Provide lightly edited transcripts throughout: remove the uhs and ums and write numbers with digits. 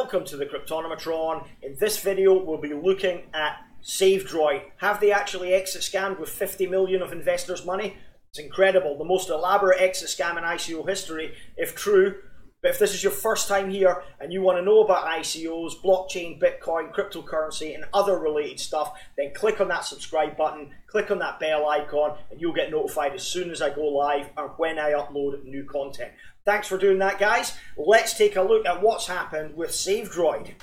Welcome to the Cryptonomatron. In this video, we'll be looking at Savedroid. Have they actually exit scammed with 50 million of investors' money? It's incredible. The most elaborate exit scam in ICO history, if true. But if this is your first time here and you want to know about ICOs, blockchain, Bitcoin, cryptocurrency, and other related stuff, then click on that subscribe button, click on that bell icon, and you'll get notified as soon as I go live or when I upload new content. Thanks for doing that, guys. Let's take a look at what's happened with Savedroid.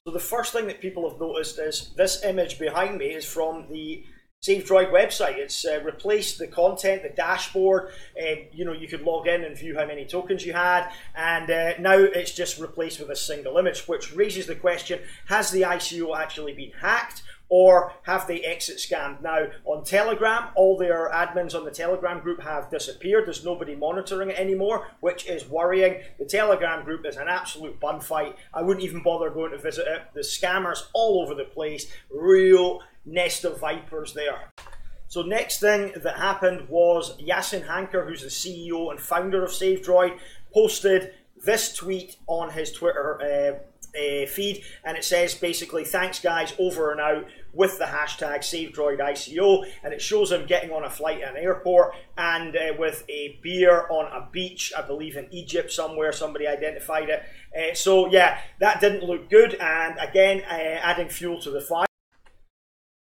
So the first thing that people have noticed is this image behind me is from the Savedroid website. It's replaced the content, the dashboard. You could log in and view how many tokens you had, and now it's just replaced with a single image, which raises the question: has the ICO actually been hacked, or have they exit scammed? Now, on Telegram, all their admins on the Telegram group have disappeared. There's nobody monitoring it anymore, which is worrying. The Telegram group is an absolute bun fight. I wouldn't even bother going to visit it. The scammers all over the place. Real nest of vipers there. So next thing that happened was Yasin Hanker, who's the CEO and founder of Savedroid, posted this tweet on his Twitter feed, and it says basically, "Thanks guys, over and out," with the hashtag Savedroid ICO, and it shows him getting on a flight at an airport and with a beer on a beach, I believe in Egypt somewhere. Somebody identified it. So yeah, that didn't look good, and again adding fuel to the fire.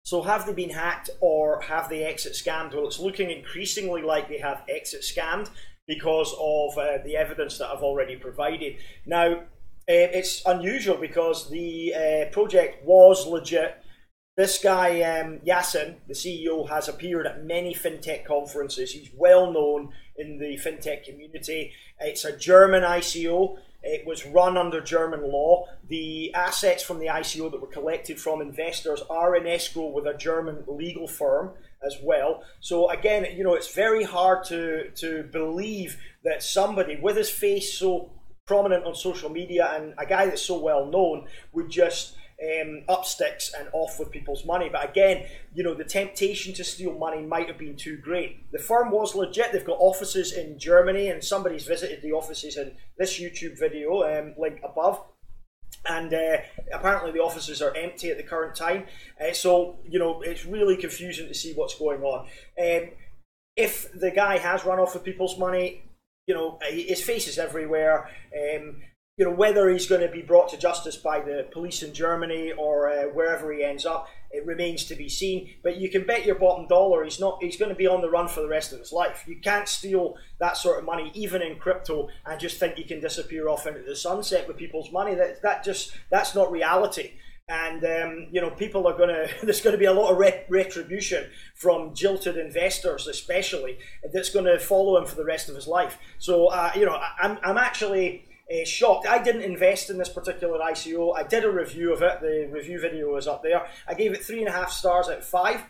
So have they been hacked or have they exit scammed? Well, it's looking increasingly like they have exit scammed because of the evidence that I've already provided. Now, it's unusual because the project was legit. This guy, Yasin, the CEO, has appeared at many fintech conferences. He's well known in the fintech community. It's a German ICO. It was run under German law. The assets from the ICO that were collected from investors are in escrow with a German legal firm as well. So again, it's very hard to believe that somebody with his face so prominent on social media and a guy that's so well known would just up sticks and off with people's money. But again, the temptation to steal money might have been too great. The firm was legit. They've got offices in Germany, and somebody's visited the offices in this YouTube video, link above. And apparently the offices are empty at the current time. So it's really confusing to see what's going on. If the guy has run off with people's money, his face is everywhere. Whether he's going to be brought to justice by the police in Germany or wherever he ends up, it remains to be seen. But you can bet your bottom dollar he's going to be on the run for the rest of his life. You can't steal that sort of money, even in crypto, and just think you can disappear off into the sunset with people's money. That's not reality. And people are there's going to be a lot of retribution from jilted investors, especially, that's going to follow him for the rest of his life. So I'm actually shocked. I didn't invest in this particular ICO. I did a review of it. The review video is up there. I gave it 3.5 stars out of 5.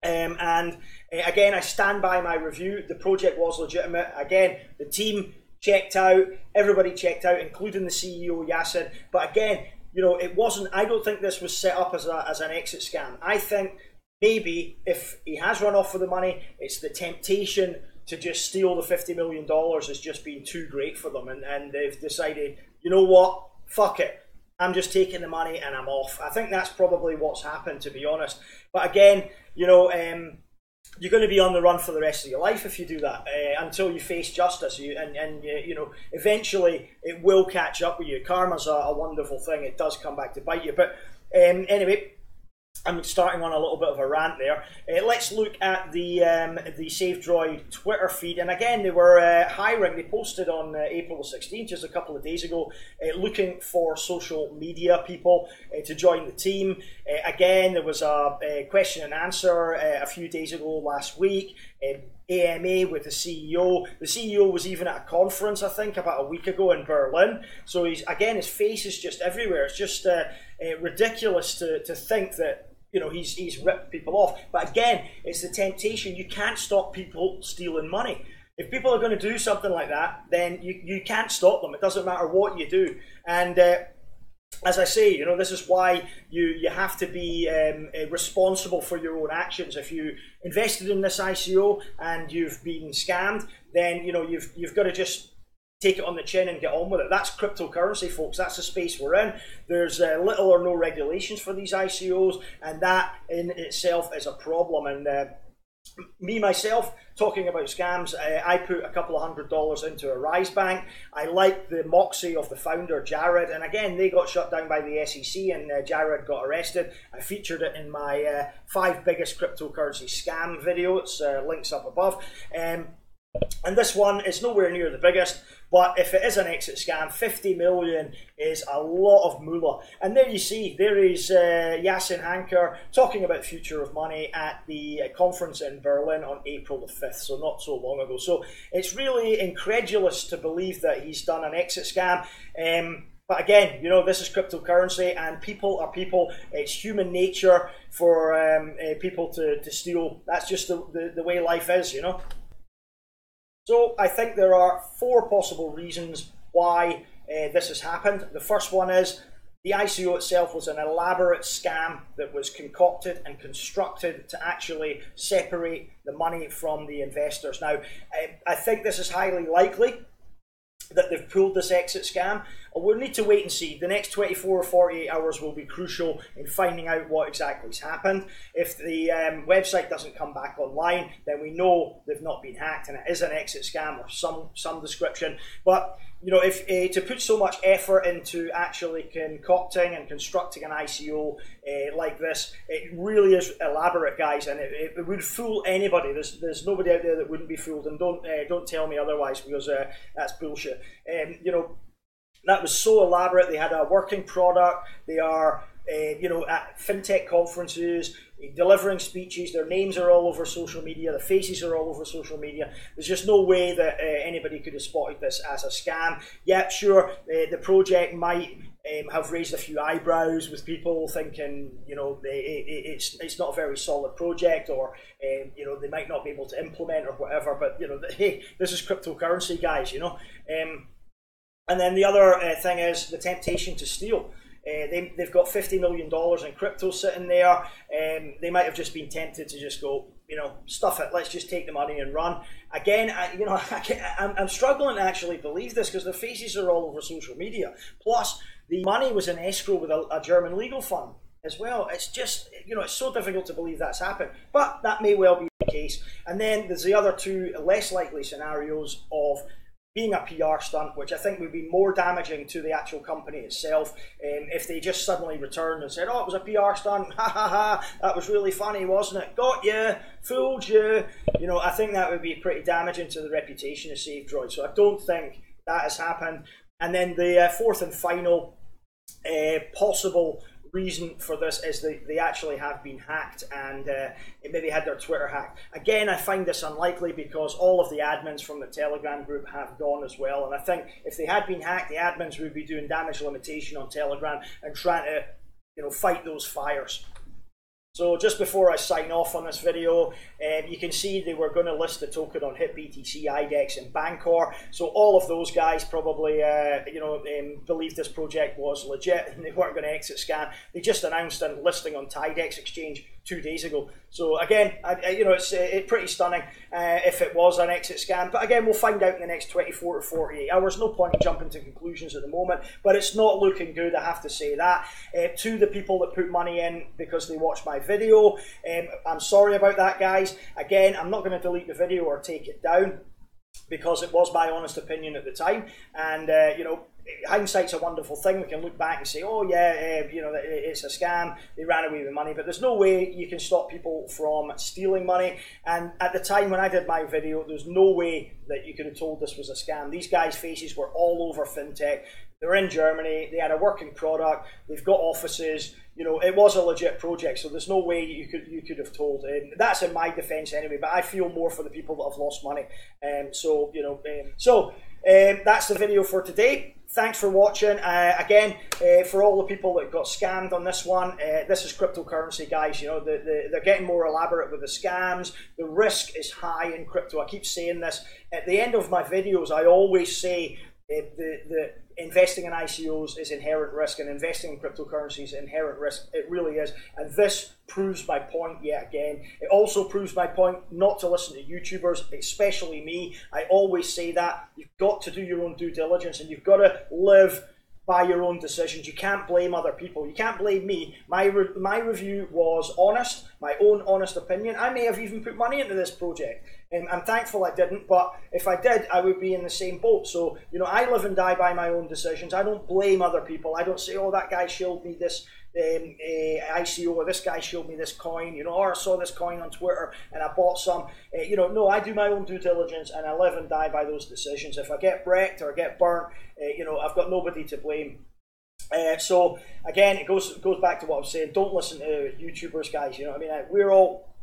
And again, I stand by my review. The project was legitimate. Again, the team checked out. Everybody checked out, including the CEO, Yasin. But again, it wasn't. I don't think this was set up as an exit scam. I think maybe if he has run off with the money, it's the temptation to just steal the $50 million has just been too great for them, and they've decided, you know what, fuck it, I'm just taking the money and I'm off. I think that's probably what's happened, to be honest. But again, you're going to be on the run for the rest of your life if you do that, until you face justice. Eventually it will catch up with you. Karma's a wonderful thing. It does come back to bite you. But anyway, I'm starting on a little bit of a rant there. Let's look at the Savedroid Twitter feed. And again, they were hiring. They posted on April the 16th, just a couple of days ago, looking for social media people to join the team. Again, there was a question and answer a few days ago last week. AMA with the CEO. The CEO was even at a conference, I think, about a week ago in Berlin. So his face is just everywhere. It's just ridiculous to think that he's ripped people off. But again, it's the temptation. You can't stop people stealing money. If people are going to do something like that, then you can't stop them. It doesn't matter what you do. And as I say, this is why you have to be responsible for your own actions. If you invested in this ICO and you've been scammed, then you've got to just take it on the chin and get on with it. That's cryptocurrency, folks. That's the space we're in. There's little or no regulations for these ICOs, and that in itself is a problem. And me, myself, talking about scams, I put a couple of $100 into a Rise Bank. I like the moxie of the founder, Jared, and again, they got shut down by the SEC and Jared got arrested. I featured it in my 5 biggest cryptocurrency scam video. It's links up above. And this one is nowhere near the biggest, but if it is an exit scam, 50 million is a lot of moolah. And there you see, there is Yasin Hanker talking about future of money at the conference in Berlin on April the 5th, so not so long ago. So it's really incredulous to believe that he's done an exit scam. But again, you know, this is cryptocurrency and people are people. It's human nature for people to steal. That's just the way life is, you know. So I think there are 4 possible reasons why this has happened. The first one is the ICO itself was an elaborate scam that was concocted and constructed to actually separate the money from the investors. Now, I think this is highly likely that they've pulled this exit scam. We'll need to wait and see. The next 24 or 48 hours will be crucial in finding out what exactly has happened. If the website doesn't come back online, then we know they've not been hacked and it is an exit scam of some description. But you know, if to put so much effort into actually concocting and constructing an ICO like this, it really is elaborate, guys, and it would fool anybody. There's nobody out there that wouldn't be fooled, and don't tell me otherwise, because that's bullshit. You know, that was so elaborate. They had a working product. They are you know, at fintech conferences, delivering speeches. Their names are all over social media. The faces are all over social media. There's just no way that anybody could have spotted this as a scam. Yeah, sure, the project might have raised a few eyebrows with people thinking, you know, it's not a very solid project, or you know, they might not be able to implement or whatever. But you know, hey, this is cryptocurrency, guys. You know, and then the other thing is the temptation to steal. They've got $50 million in crypto sitting there. They might have just been tempted to just go, you know, stuff it, let's just take the money and run. Again, I'm struggling to actually believe this, because the faces are all over social media. Plus, the money was in escrow with a German legal fund as well. It's just, you know, it's so difficult to believe that's happened. But that may well be the case. And then there's the other 2 less likely scenarios of being a PR stunt, which I think would be more damaging to the actual company itself. If they just suddenly returned and said, oh, it was a PR stunt, ha ha ha, that was really funny, wasn't it? Got you, fooled you. You know, I think that would be pretty damaging to the reputation of Savedroid. So I don't think that has happened. And then the 4th and final possible reason for this is they actually have been hacked, and maybe had their Twitter hacked. Again, I find this unlikely because all of the admins from the Telegram group have gone as well, and I think if they had been hacked, the admins would be doing damage limitation on Telegram and trying to, you know, fight those fires. So just before I sign off on this video, you can see they were going to list the token on HitBTC, IDEX and Bancor. So all of those guys probably believed this project was legit and they weren't going to exit scam. They just announced a listing on Tidex exchange 2 days ago. So again, it's pretty stunning if it was an exit scam. But again, we'll find out in the next 24 to 48 hours. No point in jumping to conclusions at the moment, but it's not looking good, I have to say that. To the people that put money in because they watched my video, I'm sorry about that, guys. Again, I'm not going to delete the video or take it down because it was my honest opinion at the time, and hindsight's a wonderful thing. We can look back and say, oh yeah, it's a scam, they ran away with money, but there's no way you can stop people from stealing money. And at the time when I did my video, there's no way that you could have told this was a scam. These guys' faces were all over fintech. They're in Germany, they had a working product, they've got offices, it was a legit project, so there's no way you could have told. That's in my defense anyway, but I feel more for the people that have lost money. That's the video for today. Thanks for watching. Again, for all the people that got scammed on this one, this is cryptocurrency, guys. They're getting more elaborate with the scams. The risk is high in crypto. I keep saying this. At the end of my videos, I always say, the investing in ICOs is inherent risk, and investing in cryptocurrencies is inherent risk. It really is. And this proves my point yet again. It also proves my point not to listen to YouTubers, especially me. I always say that. You've got to do your own due diligence, and you've got to live by your own decisions. You can't blame other people. You can't blame me. My review was honest, my own honest opinion. I may have even put money into this project. I'm thankful I didn't, but if I did, I would be in the same boat. So, you know, I live and die by my own decisions. I don't blame other people. I don't say, oh, that guy showed me this ICO, or this guy showed me this coin, you know, or I saw this coin on Twitter and I bought some. You know, no, I do my own due diligence, and I live and die by those decisions. If I get wrecked or I get burnt, you know, I've got nobody to blame. So again, it goes back to what I was saying. Don't listen to YouTubers, guys. You know what I mean? We're all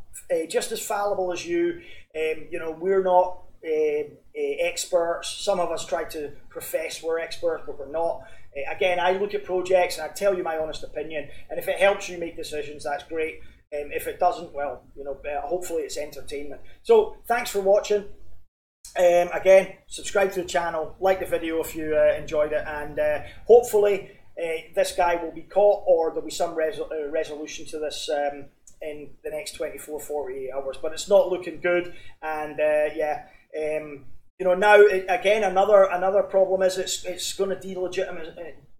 just as fallible as you. You know, we're not experts. Some of us try to profess we're experts, but we're not. Again, I look at projects and I tell you my honest opinion, and if it helps you make decisions, that's great. If it doesn't, well, you know, hopefully it's entertainment. So thanks for watching. Again, subscribe to the channel, like the video if you enjoyed it, and hopefully this guy will be caught, or there'll be some resolution to this in the next 24, 48 hours, but it's not looking good. And yeah, you know, now again, another problem is it's going to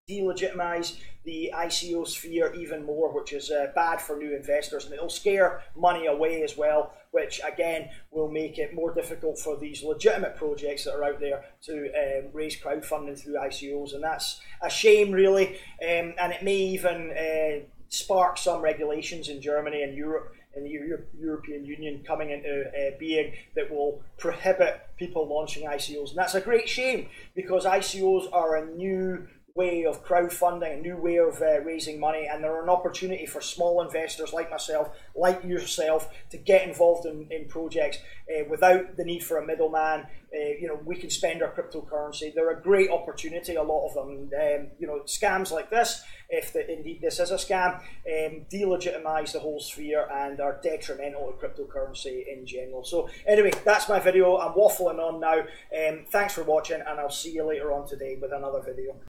delegitimize the ICO sphere even more, which is bad for new investors, and it'll scare money away as well, which again will make it more difficult for these legitimate projects that are out there to raise crowdfunding through ICOs, and that's a shame, really. And it may even spark some regulations in Germany and Europe and the European Union coming into being that will prohibit people launching ICOs, and that's a great shame, because ICOs are a new way of crowdfunding, a new way of raising money, and they're an opportunity for small investors like myself, like yourself, to get involved in projects without the need for a middleman. You know, we can spend our cryptocurrency. They're a great opportunity, a lot of them. You know, scams like this, if indeed this is a scam, delegitimize the whole sphere and are detrimental to cryptocurrency in general. So anyway, that's my video. I'm waffling on now. Thanks for watching, and I'll see you later on today with another video.